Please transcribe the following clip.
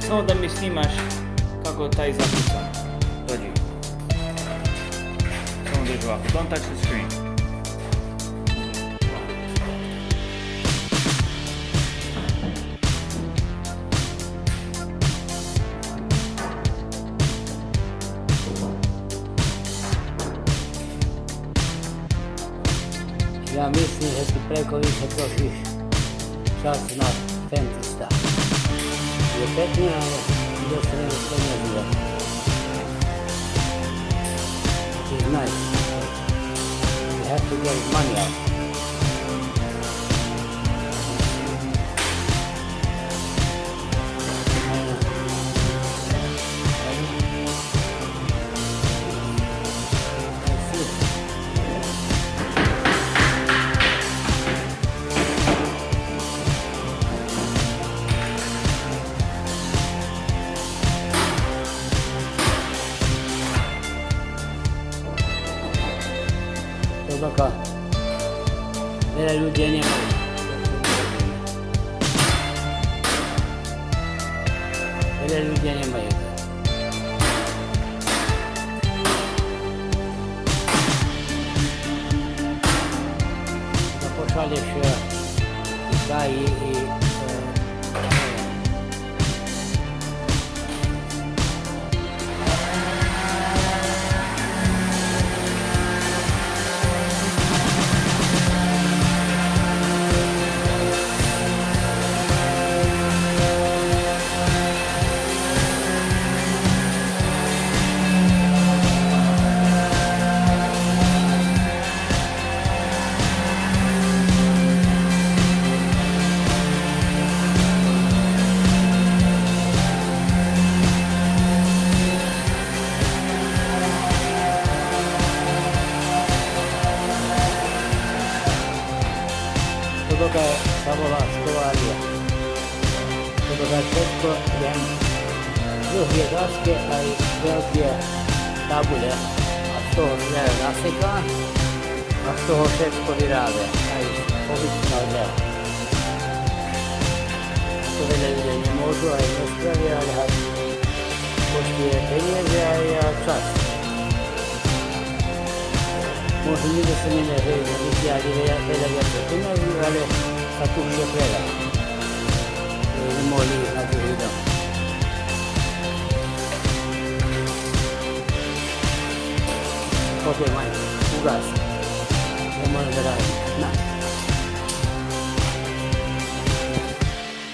Samo da mi snimaš kako taj zakucan. Dođi. Samo drži ovako. Don't touch the screen. Ja mislim da ti preko više trošiš čas na fentista. Je petnija, ali da se nego što ne zove. It is nice. You have to get money out. Toga vele ljudje nemaju. Vele ljudje nemaju. Da pošalješ taj i Toga je Savola stolarija. Toga je često jedan druge daske, a i velike tabule, a z toho se naseka, a z toho všetko vyrábe, aj obyčná žel. To veľa ľudia nemôžu, aj nespravia, ale aj poštuje peniaze aj čas. Možda ni da se ne vysiali veľa viacej peniazy, ale sa tu vše predá. Nemohli ísť na druhý dom. Potom aj ugasí. Nemôžem rádiť.